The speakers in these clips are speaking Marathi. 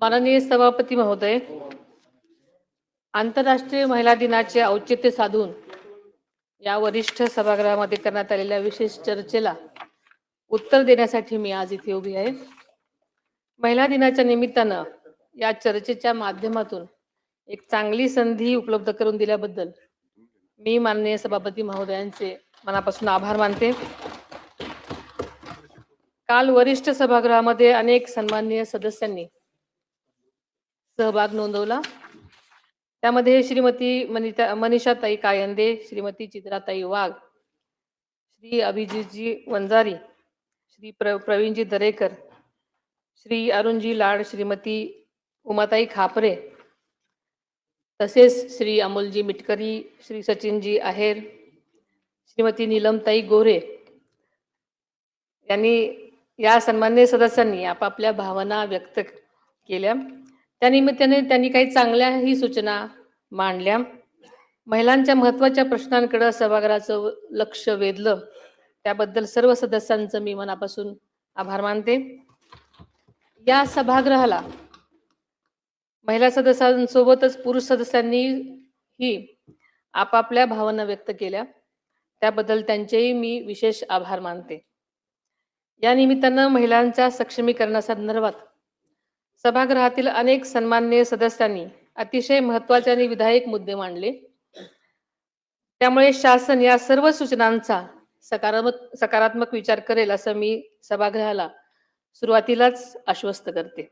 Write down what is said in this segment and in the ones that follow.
माननीय सभापती महोदय, आंतरराष्ट्रीय महिला दिनाचे औचित्य साधून या वरिष्ठ सभागृहामध्ये करण्यात आलेल्या विशेष चर्चेला उत्तर देण्यासाठी मी आज इथे उभी आहे. महिला दिनाच्या निमित्तानं या चर्चेच्या माध्यमातून एक चांगली संधी उपलब्ध करून दिल्याबद्दल मी माननीय सभापती महोदयांचे मनापासून आभार मानते. काल वरिष्ठ सभागृहामध्ये अनेक सन्माननीय सदस्यांनी सहभाग नोंदवला. त्यामध्ये श्रीमती मनीषाताई कायंदे, श्रीमती चित्राताई वाघ, श्री अभिजितजी वंजारी, श्री प्रवीणजी दरेकर, श्री अरुणजी लाड, श्रीमती उमाताई खापरे, तसेच श्री अमोलजी मिटकरी, श्री सचिनजी आहेर, श्रीमती नीलमताई गोरे यांनी या सन्माननीय सदस्यांनी आपापल्या भावना व्यक्त केल्या. त्यानिमित्ताने त्यांनी काही चांगल्याही सूचना मांडल्या. महिलांच्या महत्त्वाच्या प्रश्नांकडे सभागृहाचं लक्ष वेधलं. त्याबद्दल सर्व सदस्यांचं मी मनापासून आभार मानते. या सभागृहाला महिला सदस्यांसोबतच पुरुष सदस्यांनीही आपापल्या भावना व्यक्त केल्या. त्याबद्दल त्यांचेही मी विशेष आभार मानते. या निमित्तानं महिलांच्या सक्षमीकरणासंदर्भात सभागृहातील अनेक सन्माननीय सदस्यांनी अतिशय महत्त्वाचे आणि विधायक मुद्दे मांडले. त्यामुळे शासन या सर्व सूचनांचा सकारात्मक विचार करेल असं मी सभागृहाला सुरुवातीलाच आश्वस्त करते.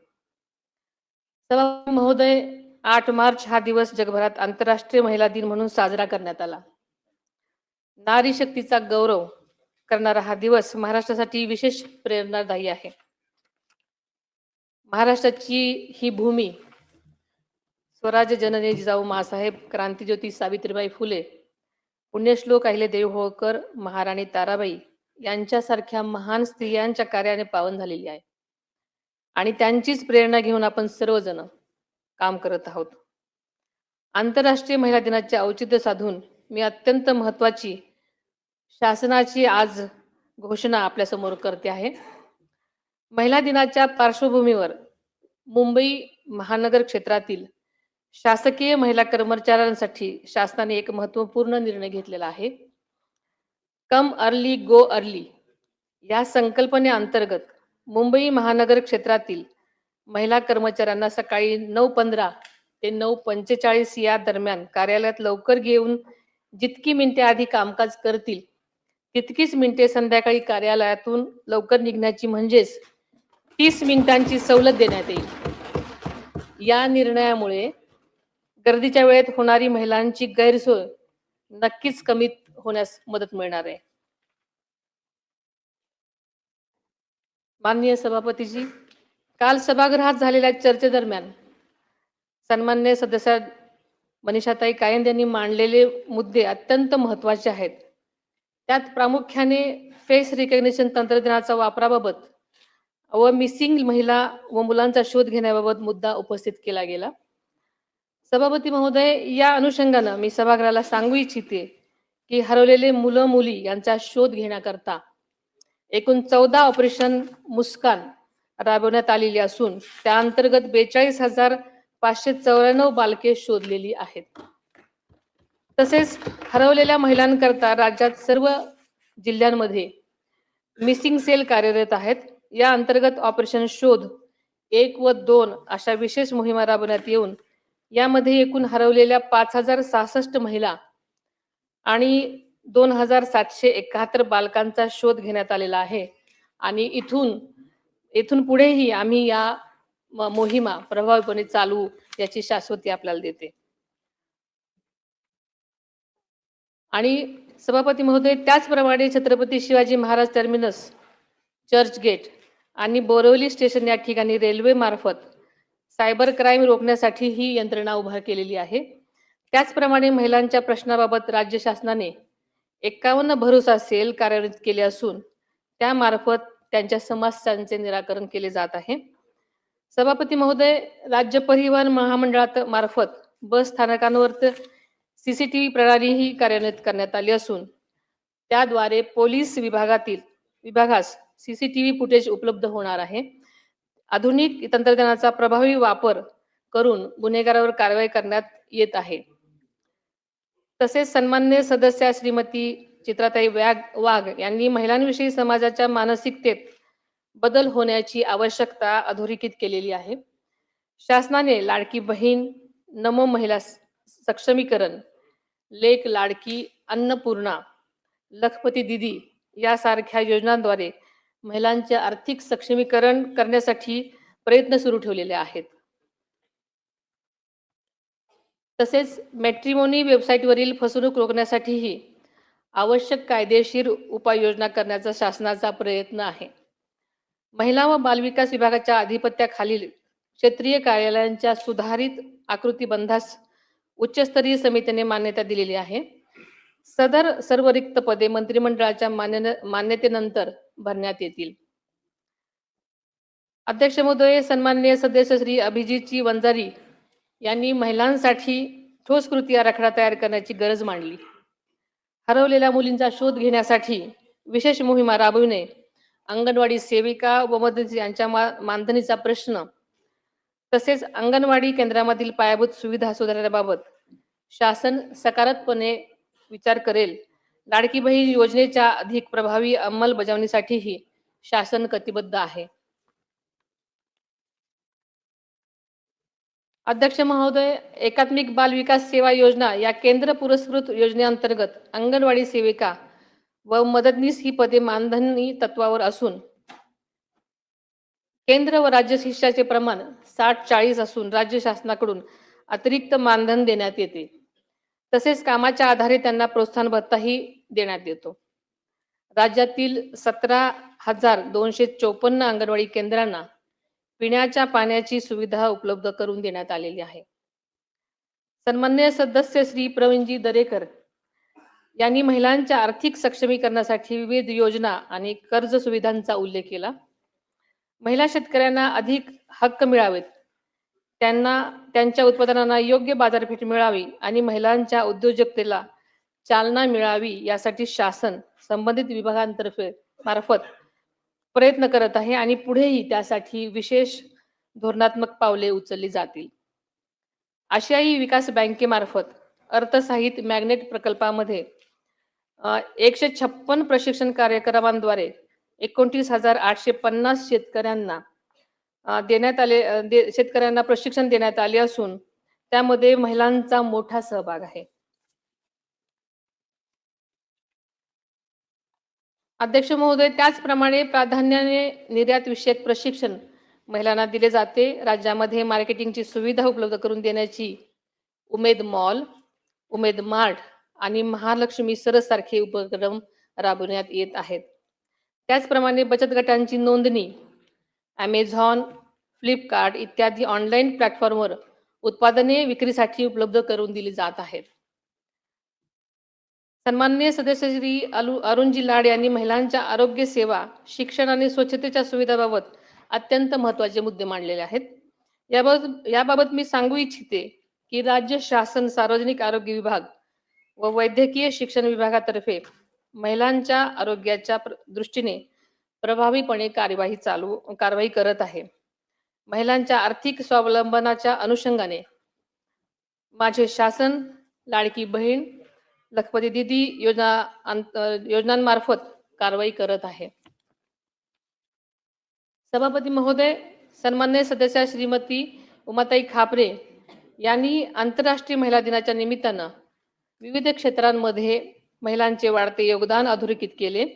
सभापती महोदय, 8 मार्च हा दिवस जगभरात आंतरराष्ट्रीय महिला दिन म्हणून साजरा करण्यात आला. नारी शक्तीचा गौरव करणारा हा दिवस महाराष्ट्रासाठी विशेष प्रेरणादायी आहे. महाराष्ट्राची ही भूमी स्वराज्य जननी जिजाऊ माँसाहेब, क्रांतिज्योती सावित्रीबाई फुले, पुण्यश्लोक अहिल्यादेवी होळकर, महाराणी ताराबाई यांच्यासारख्या महान स्त्रियांच्या कार्याने पावन झालेली आहे आणि त्यांचीच प्रेरणा घेऊन आपण सर्वजण काम करत आहोत. आंतरराष्ट्रीय महिला दिनाचे औचित्य साधून मी अत्यंत महत्त्वाची शासनाची आज घोषणा आपल्यासमोर करते आहे. महिला दिनाच्या पार्श्वभूमीवर मुंबई महानगर क्षेत्रातील शासकीय महिला कर्मचाऱ्यांसाठी शासनाने एक महत्त्वपूर्ण निर्णय घेतलेला आहे. कम अर्ली गो अर्ली या संकल्पनेअंतर्गत मुंबई महानगर क्षेत्रातील महिला कर्मचाऱ्यांना सकाळी 9:15 ते 9:45 या दरम्यान कार्यालयात लवकर घेऊन जितकी मिनिटे आधी कामकाज करतील तितकीच मिनिटे संध्याकाळी कार्यालयातून लवकर निघण्याची म्हणजेच 30 मिनिटांची सवलत देण्यात येईल. या निर्णयामुळे गर्दीच्या वेळेत होणारी महिलांची गैरसोय नक्कीच कमी होण्यास मदत मिळणार आहे. माननीय सभापतीजी, काल सभागृहात झालेल्या चर्चेदरम्यान सन्माननीय सदस्य मनीषाताई कायंदे यांनी मांडलेले मुद्दे अत्यंत महत्त्वाचे आहेत. त्यात प्रामुख्याने फेस रिकग्निशन तंत्रज्ञानाच्या वापराबाबत व मिसिंग महिला व मुलांचा शोध घेण्याबाबत मुद्दा उपस्थित केला गेला. सभापती महोदय, या अनुषंगाने मी सभागृहाला सांगू इच्छिते की हरवलेले मुलं मुली यांचा शोध घेण्याकरता एकूण 14 ऑपरेशन मुस्कान राबवण्यात आलेली असून त्या अंतर्गत 42,594 बालके शोधलेली आहेत. तसेच हरवलेल्या महिलांकरता राज्यात सर्व जिल्ह्यांमध्ये मिसिंग सेल कार्यरत आहेत. या अंतर्गत ऑपरेशन शोध 1 व 2 अशा विशेष मोहिमा राबवण्यात येऊन यामध्ये एकूण हरवलेल्या 5,066 महिला आणि 2,771 बालकांचा शोध घेण्यात आलेला आहे आणि इथून पुढेही आम्ही या मोहिमा प्रभावीपणे चालवू याची शाश्वती आपल्याला देते. आणि सभापती महोदय, त्याचप्रमाणे छत्रपती शिवाजी महाराज टर्मिनस, चर्चगेट आणि बोरिवली स्टेशन या ठिकाणी रेल्वे मार्फत सायबर क्राईम रोखण्यासाठी ही यंत्रणा उभा केलेली आहे. त्याचप्रमाणे महिलांच्या प्रश्नाबाबत राज्य शासनाने 51 भरोसा सेल कार्यान्वित केले असून त्यामार्फत त्यांच्या समस्यांचे निराकरण केले जात आहे. सभापती महोदय, राज्य परिवहन महामंडळात मार्फत बस स्थानकांवर CCTV प्रणालीही कार्यान्वित करण्यात आली असून त्याद्वारे पोलीस विभागास CCTV फुटेज उपलब्ध होणार आहे आधुनिक तंत्रज्ञानाचा प्रभावी वापर करून गुन्हेगारावर कारवाई करण्यात येत आहे. तसेच सन्माननीय सदस्या श्रीमती चित्राताई वाघ यांनी महिलांविषयी समाजाच्या मानसिकतेत बदल होण्याची आवश्यकता अधोरेखित केलेली आहे. शासनाने लाडकी बहीण, नमो महिला सक्षमीकरण, लेक लाडकी, अन्नपूर्णा, लखपती दीदी यासारख्या योजनांद्वारे महिलांचे आर्थिक सक्षमीकरण करण्यासाठी प्रयत्न सुरू ठेवलेले आहेत. तसेच मॅट्रिमोनी वेबसाईटवरील फसवणूक रोखण्यासाठीही आवश्यक कायदेशीर उपाययोजना करण्याचा शासनाचा प्रयत्न आहे. महिला व बालविकास विभागाच्या अधिपत्याखालील क्षेत्रीय कार्यालयांच्या सुधारित आकृतीबंधास उच्चस्तरीय समितीने मान्यता दिलेली आहे. सदर सर्व रिक्त पदे मंत्रिमंडळाच्या मान्यतेनंतर भरण्यात येतील. अध्यक्ष महोदय, सन्माननीय सदस्य श्री अभिजितजी वंजारी यांनी महिलांसाठी ठोस कृती आराखडा तयार करण्याची गरज मांडली. हरवलेल्या मुलींचा शोध घेण्यासाठी विशेष मोहिमा राबविणे, अंगणवाडी सेविका व मदतनीस यांच्या मानधनीचा प्रश्न, तसेच अंगणवाडी केंद्रामधील पायाभूत सुविधा सुधारण्याबाबत शासन सकारात्मकपणे विचार करेल. लाडकी बहीण योजनेच्या अधिक प्रभावी अंमलबजावणीसाठीही शासन कटिबद्ध आहे. अध्यक्ष महोदय, एकात्मिक बाल विकास सेवा योजना या केंद्र पुरस्कृत योजनेअंतर्गत अंगणवाडी सेविका व मदतनीस ही पदे मानधनी तत्वावर असून केंद्र व राज्य शिष्याचे प्रमाण 60-40 असून राज्य शासनाकडून अतिरिक्त मानधन देण्यात येते. तसेच कामाच्या आधारे त्यांना प्रोत्साहन भत्ताही देण्यात येतो. राज्यातील 17,254 अंगणवाडी केंद्रांना पिण्याच्या पाण्याची सुविधा उपलब्ध करून देण्यात आलेली आहे. सन्माननीय सदस्य श्री प्रवीणजी दरेकर यांनी महिलांच्या आर्थिक सक्षमीकरणासाठी विविध योजना आणि कर्ज सुविधांचा उल्लेख केला. महिला शेतकऱ्यांना अधिक हक्क मिळावेत, त्यांना त्यांच्या उत्पादनांना योग्य बाजारपेठ मिळावी आणि महिलांच्या उद्योजकतेला चालना मिळावी यासाठी शासन संबंधित विभागांतर्फे मार्फत प्रयत्न करत आहे आणि पुढेही त्यासाठी विशेष धोरणात्मक पावले उचलली जातील. आशियाई विकास बँकेमार्फत अर्थसहाय्यित मॅग्नेट प्रकल्पामध्ये 156 प्रशिक्षण कार्यक्रमांद्वारे 29,850 शेतकऱ्यांना प्रशिक्षण देण्यात आले असून त्यामध्ये महिलांचा मोठा सहभाग आहे. अध्यक्ष महोदय, त्याचप्रमाणे प्राधान्याने निर्यात विषयक प्रशिक्षण महिलांना दिले जाते. राज्यामध्ये मार्केटिंगची सुविधा उपलब्ध करून देण्याची उमेद मॉल, उमेद मार्ट आणि महालक्ष्मी सरस सारखे उपक्रम राबवण्यात येत आहेत. त्याचप्रमाणे बचत गटांची नोंदणी Amazon, फ्लिपकार्ट इत्यादी ऑनलाईन प्लॅटफॉर्मवर उत्पादने विक्रीसाठी उपलब्ध करून दिली जात आहेत. सन्माननीय सदस्य श्री अरुणजी लाड यांनी महिलांच्या आरोग्य सेवा, शिक्षण आणि स्वच्छतेच्या सुविधांबाबत अत्यंत महत्त्वाचे मुद्दे मांडलेले आहेत. याबाबत मी सांगू इच्छिते की राज्य शासन सार्वजनिक आरोग्य विभाग व वैद्यकीय शिक्षण विभागातर्फे महिलांच्या आरोग्याच्या दृष्टीने प्रभावीपणे कारवाई करत आहे. महिलांच्या आर्थिक स्वावलंबनाच्या अनुषंगाने माझे शासन लाडकी बहीण, लखपती दीदी योजनांमार्फत कारवाई करत आहे. सभापती महोदय, सन्माननीय सदस्य श्रीमती उमाताई खापरे यांनी आंतरराष्ट्रीय महिला दिनाच्या निमित्तानं विविध क्षेत्रांमध्ये महिलांचे वाढते योगदान अधोरेखित केले.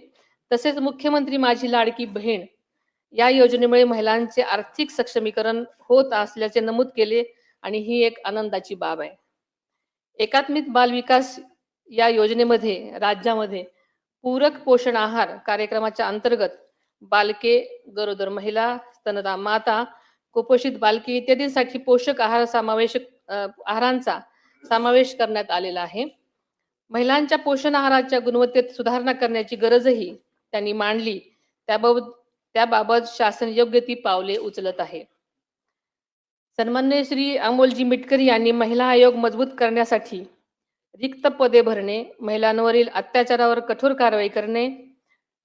तसेच मुख्यमंत्री माझी लाडकी बहीण या योजनेमुळे महिलांचे आर्थिक सक्षमीकरण होत असल्याचे नमूद केले आणि ही एक आनंदाची बाब आहे. एकात्मिक बाल विकास या योजनेमध्ये राज्यामध्ये पूरक पोषण आहार कार्यक्रमाच्या अंतर्गत बालके, गरोदर महिला, स्तनदा माता, कुपोषित बालके इत्यादींसाठी पोषक आहारांचा समावेश करण्यात आलेला आहे. महिलांच्या पोषण आहाराच्या गुणवत्तेत सुधारणा करण्याची गरजही त्यांनी मांडली. त्याबाबत शासन योग्य ती पावले उचलत आहे. सन्माननीय श्री अमोलजी मिटकरी यांनी महिला आयोग मजबूत करण्यासाठी रिक्त पदे भरणे, महिलांवरील अत्याचारावर कठोर कारवाई करणे,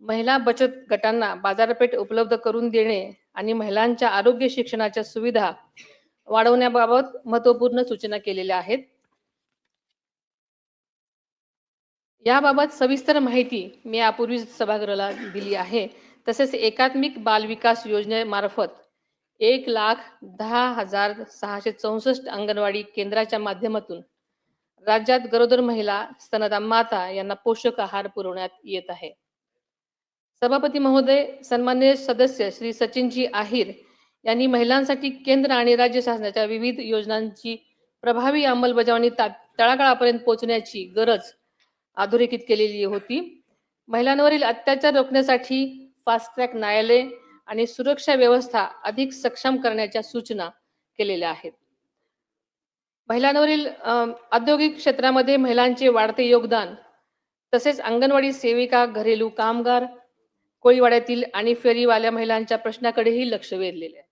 महिला बचत गटांना बाजारपेठ उपलब्ध करून देणे आणि महिलांच्या आरोग्य शिक्षणाच्या सुविधा वाढवण्याबाबत महत्त्वपूर्ण सूचना केलेल्या आहेत. याबाबत सविस्तर माहिती मी यापूर्वीच सभागृहाला दिली आहे. तसेच एकात्मिक बाल विकास योजनेमार्फत 1,10,664 अंगणवाडी केंद्राच्या माध्यमातून राज्यात गरोदर महिला, स्तनदा माता यांना पोषक आहार पुरवण्यात येत आहे. सभापती महोदय, सन्माननीय सदस्य श्री सचिनजी आहिर यांनी महिलांसाठी केंद्र आणि राज्य शासनाच्या विविध योजनांची प्रभावी अंमलबजावणी तळागाळापर्यंत पोहोचण्याची गरज अधोरेखित केलेली होती. महिलांवरील अत्याचार रोखण्यासाठी फास्ट ट्रॅक न्यायालय आणि सुरक्षा व्यवस्था अधिक सक्षम करण्याच्या सूचना केलेल्या आहेत. महिलांवरील औद्योगिक क्षेत्रामध्ये महिलांचे वाढते योगदान, तसेच अंगणवाडी सेविका, घरेलू कामगार, कोळीवाड्यातील आणि फेरीवाल्या महिलांच्या प्रश्नाकडेही लक्ष वेधलेले आहे.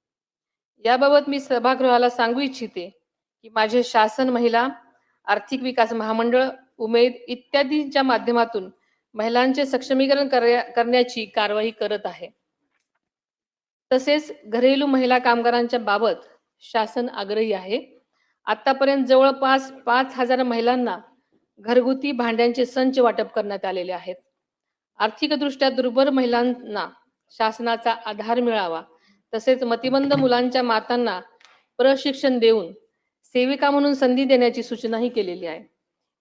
याबाबत मी सभागृहाला सांगू इच्छिते की माझे शासन महिला, आर्थिक विकास महामंडळ, उमेद इत्यादींच्या माध्यमातून महिलांचे सक्षमीकरण करण्याची कारवाई करत आहे. तसेच घरेलू महिला कामगारांच्या बाबत शासन आग्रही आहे. आतापर्यंत जवळपास 5,000 महिलांना घरगुती भांड्यांचे संच वाटप करण्यात आलेले आहेत. आर्थिकदृष्ट्या दुर्बल महिलांना शासनाचा आधार मिळावा, तसेच मतिमंद मुलांच्या मातांना प्रशिक्षण देऊन सेविका म्हणून संधी देण्याची सूचनाही केलेली आहे.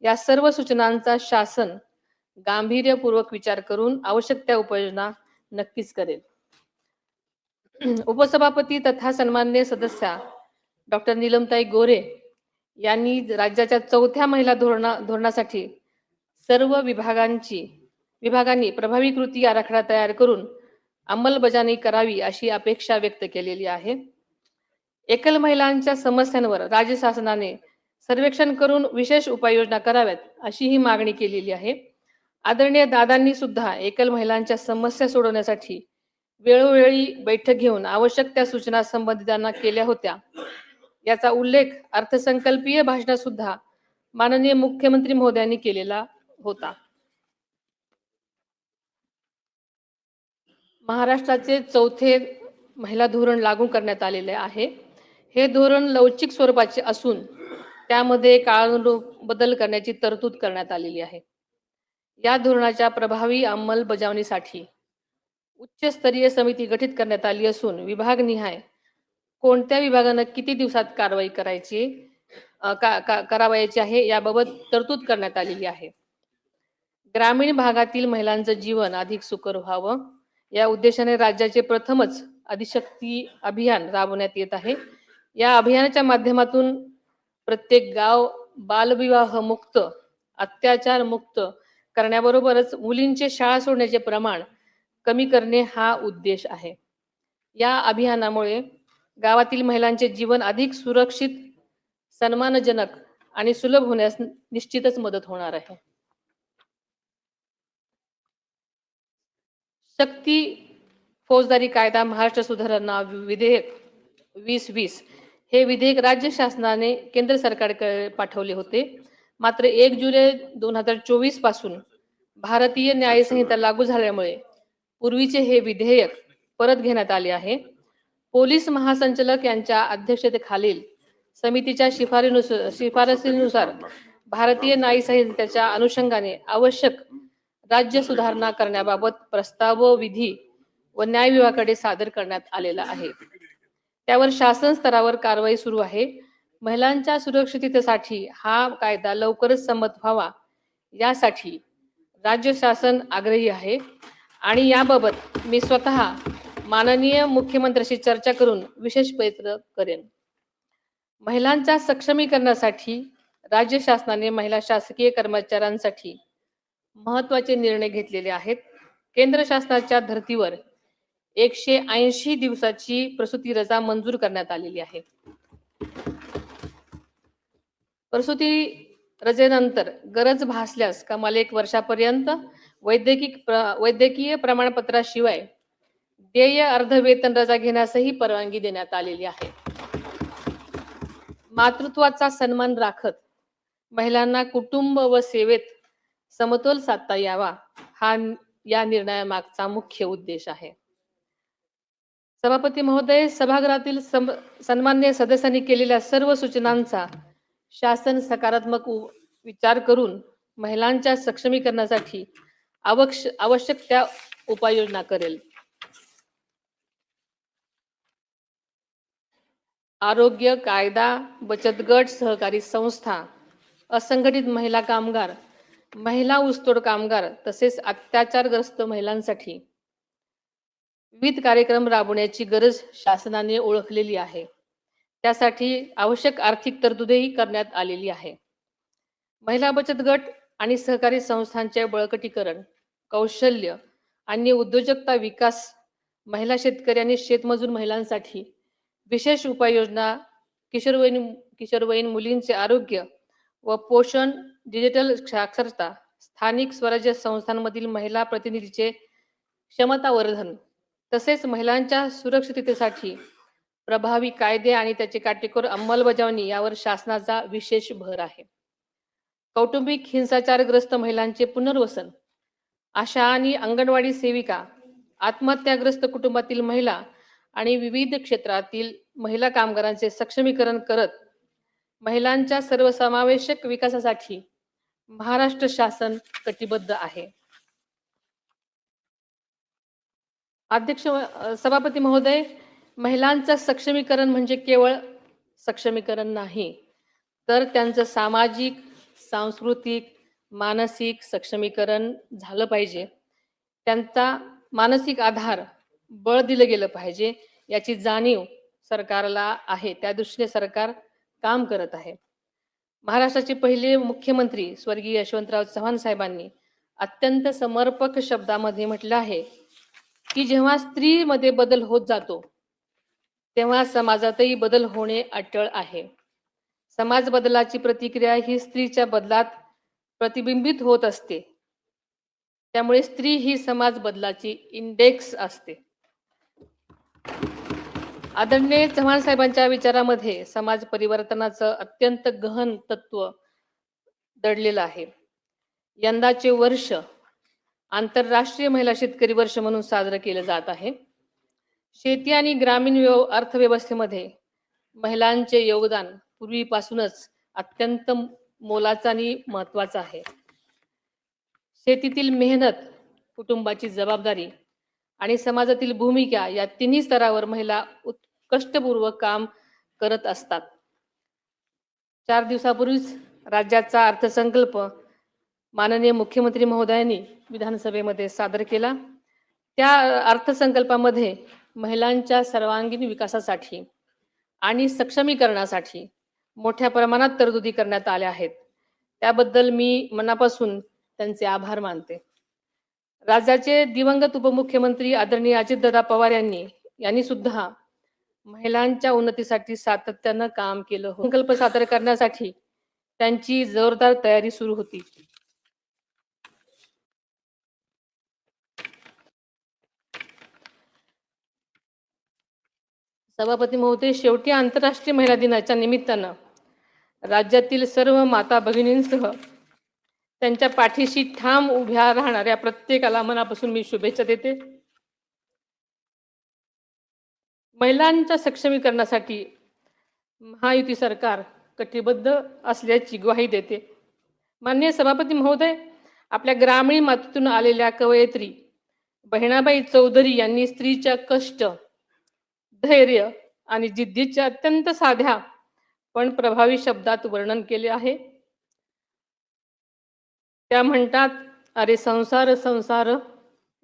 या सर्व सूचनांचा शासन गांभीर्यपूर्वक विचार करून आवश्यक त्या उपाययोजना नक्कीच करेल. उपसभापती तथा सन्माननीय सदस्या डॉक्टर नीलमताई गोरे यांनी राज्याच्या 4थ्या महिला धोरणासाठी सर्व विभागांनी प्रभावी कृती आराखडा तयार करून अंमलबजावणी करावी अशी अपेक्षा व्यक्त केलेली आहे. एकल महिलांच्या समस्यांवर राज्य शासनाने सर्वेक्षण करून विशेष उपाययोजना कराव्यात अशी ही मागणी केलेली आहे. आदरणीय दादांनी सुद्धा एकल महिलांच्या समस्या सोडवण्यासाठी वेळोवेळी बैठक घेऊन आवश्यक त्या सूचना संबंधितांना केल्या होत्या. याचा उल्लेख अर्थसंकल्पीय भाषणात सुद्धा माननीय मुख्यमंत्री महोदयांनी केलेला होता. महाराष्ट्राचे 4थे महिला धोरण लागू करण्यात आलेले आहे. हे धोरण लवचिक स्वरूपाचे असून त्यामध्ये काळानुरूप बदल करण्याची तरतूद करण्यात आलेली आहे. या धोरणाच्या प्रभावी अंमलबजावणीसाठी उच्चस्तरीय समिती गठीत करण्यात आली असून विभागनिहाय कोणत्या विभागानं किती दिवसात कारवाई करावयाची आहे याबाबत तरतूद करण्यात आलेली आहे. ग्रामीण भागातील महिलांचं जीवन अधिक सुकर व्हावं या उद्देशाने राज्याचे प्रथमच आदिशक्ती अभियान राबवण्यात येत आहे. या अभियानाच्या माध्यमातून प्रत्येक गाव बालविवाह मुक्त, अत्याचार मुक्त करण्याबरोबरच मुलींचे शाळा सोडण्याचे प्रमाण कमी करणे हा उद्देश आहे. या अभियानामुळे गावातील महिलांचे जीवन अधिक सुरक्षित, सन्मानजनक आणि सुलभ होण्यास निश्चितच मदत होणार आहे. शक्ती फौजदारी कायदा महाराष्ट्र सुधारणा विधेयक 2020 हे विधेयक राज्य शासनाने केंद्र सरकारकडे पाठवले होते. मात्र 1 जुलै 2024 पासून भारतीय न्याय संहिता लागू झाल्यामुळे पूर्वीचे हे विधेयक परत घेण्यात आले आहे. पोलीस महासंचालक यांच्या अध्यक्षतेखालील समितीच्या शिफारसीनुसार भारतीय न्याय संहितेच्या अनुषंगाने आवश्यक राज्य सुधारणा करण्याबाबत प्रस्ताव विधी व न्याय विभागाकडे सादर करण्यात आलेला आहे. त्यावर शासन स्तरावर कारवाई सुरू आहे. महिलांच्या सुरक्षिततेसाठी हा कायदा लवकरच संमत व्हावा यासाठी राज्य शासन आग्रही आहे आणि याबाबत मी स्वतः माननीय मुख्यमंत्र्यांशी चर्चा करून विशेष प्रयत्न करेन. महिलांच्या सक्षमीकरणासाठी राज्य शासनाने महिला शासकीय कर्मचाऱ्यांसाठी महत्त्वाचे निर्णय घेतलेले आहेत. केंद्र शासनाच्या धर्तीवर 180 दिवसाची प्रसूती रजा मंजूर करण्यात आलेली आहे. प्रसूती रजेनंतर गरज भासल्यास कमाल 1 वर्षापर्यंत वैद्यकीय प्रमाणपत्राशिवाय देय अर्ध वेतन रजा घेण्यासही परवानगी देण्यात आलेली आहे. मातृत्वाचा सन्मान राखत महिलांना कुटुंब व सेवेत समतोल साधता यावा हा या निर्णयामागचा मुख्य उद्देश आहे. सभापती महोदय, सभागृहातील सन्मान्य सदस्यांनी केलेल्या सर्व सूचनांचा शासन सकारात्मक विचार करून महिलांच्या सक्षमीकरणासाठी आवश्यक त्या उपाययोजना करेल. आरोग्य, कायदा, बचत गट, सहकारी संस्था, असंघटित महिला कामगार, महिला ऊसतोड कामगार तसेच अत्याचारग्रस्त महिलांसाठी विविध कार्यक्रम राबवण्याची गरज शासनाने ओळखलेली आहे. त्यासाठी आवश्यक आर्थिक तरतुदही करण्यात आलेली आहे. महिला बचत गट आणि सहकारी संस्थांचे बळकटीकरण, कौशल्य आणि उद्योजकता विकास, महिला शेतकरी आणि शेतमजूर महिलांसाठी विशेष उपाययोजना, किशोरवयीन मुलींचे आरोग्य व पोषण, डिजिटल साक्षरता, स्थानिक स्वराज्य संस्थांमधील महिला प्रतिनिधीचे क्षमतावर्धन तसेच महिलांच्या सुरक्षिततेसाठी प्रभावी कायदे आणि त्याची काटेकोर अंमलबजावणी यावर शासनाचा विशेष भर आहे. कौटुंबिक हिंसाचारग्रस्त महिलांचे पुनर्वसन, आशा आणि अंगणवाडी सेविका, आत्महत्याग्रस्त कुटुंबातील महिला आणि विविध क्षेत्रातील महिला कामगारांचे सक्षमीकरण करत महिलांच्या सर्वसमावेशक विकासासाठी महाराष्ट्र शासन कटिबद्ध आहे. सभापती महोदय, महिलांचं सक्षमीकरण म्हणजे केवळ सक्षमीकरण नाही, तर त्यांचं सामाजिक, सांस्कृतिक, मानसिक सक्षमीकरण झालं पाहिजे. त्यांचा मानसिक आधार, बळ दिलं गेलं पाहिजे याची जाणीव सरकारला आहे. त्या दृष्टीने सरकार काम करत आहे. महाराष्ट्राचे पहिले मुख्यमंत्री स्वर्गीय यशवंतराव चव्हाण साहेबांनी अत्यंत समर्पक शब्दामध्ये म्हटलं आहे की जेव्हा स्त्रीमध्ये बदल होत जातो तेव्हा समाजातही बदल होणे अटळ आहे. समाज बदलाची प्रतिक्रिया ही स्त्रीच्या बदलात प्रतिबिंबित होत असते. त्यामुळे स्त्री ही समाज बदलाची इंडेक्स असते. आदरणीय चव्हाण साहेबांच्या विचारामध्ये समाज परिवर्तनाचं अत्यंत गहन तत्व दडलेलं आहे. यंदाचे वर्ष आंतरराष्ट्रीय महिला शेतकरी वर्ष म्हणून साजरं केलं जात आहे. शेती आणि ग्रामीण अर्थव्यवस्थेमध्ये महिलांचे योगदान पूर्वीपासूनच अत्यंत मोलाचं आणि महत्वाचं आहे. शेतीतील मेहनत, कुटुंबाची जबाबदारी आणि समाजातील भूमिका या तिन्ही स्तरावर महिला उत्कृष्टपूर्वक काम करत असतात. 4 दिवसापूर्वीच राज्याचा अर्थसंकल्प माननीय मुख्यमंत्री महोदयांनी विधानसभेमध्ये सादर केला. त्या अर्थसंकल्पामध्ये महिलांच्या सर्वांगीण विकासासाठी आणि सक्षमीकरणासाठी मोठ्या प्रमाणात तरतुदी करण्यात आल्या आहेत. त्याबद्दल मी मनापासून त्यांचे आभार मानते. राज्याचे दिवंगत उपमुख्यमंत्री आदरणीय अजितदादा पवार यांनी सुद्धा महिलांच्या उन्नतीसाठी सातत्यानं काम केलं. संकल्प सादर करण्यासाठी त्यांची जोरदार तयारी सुरू होती. सभापती महोदय, शेवटी आंतरराष्ट्रीय महिला दिनाच्या निमित्तानं राज्यातील सर्व माता भगिनींसह त्यांच्या पाठीशी ठाम उभ्या राहणाऱ्या प्रत्येकाला मनापासून मी शुभेच्छा देते. महिलांच्या सक्षमीकरणासाठी महायुती सरकार कटिबद्ध असल्याची ग्वाही देते. माननीय सभापती महोदय, आपल्या ग्रामीण मातीतून आलेल्या कवयित्री बहिणाबाई चौधरी यांनी स्त्रीच्या कष्ट, धैर्य आणि जिद्दीच्या अत्यंत साध्या पण प्रभावी शब्दात वर्णन केले आहे. त्या म्हणतात, अरे संसार संसार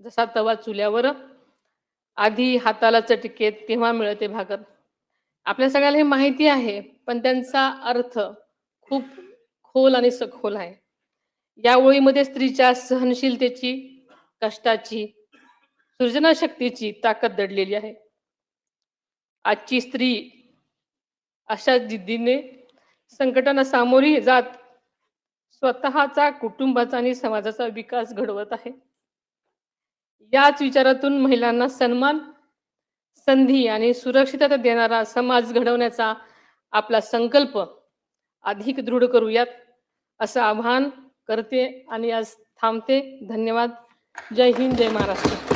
जसा तवा चुल्यावर, आधी हाताला चटके तेव्हा मिळते भाकर. आपल्या सगळ्याला हे माहिती आहे, पण त्यांचा अर्थ खूप खोल आणि सखोल आहे. या ओळीमध्ये स्त्रीच्या सहनशीलतेची, कष्टाची, सृजनशक्तीची ताकद दडलेली आहे. आजची स्त्री अशा जिद्दीने संकटांना सामोरी जात स्वतःचा, कुटुंबाचा आणि समाजाचा विकास घडवत आहे. याच विचारातून महिलांना सन्मान, संधी आणि सुरक्षितता देणारा समाज घडवण्याचा आपला संकल्प अधिक दृढ करूयात असं आवाहन करते आणि आज थांबते. धन्यवाद. जय हिंद, जय महाराष्ट्र.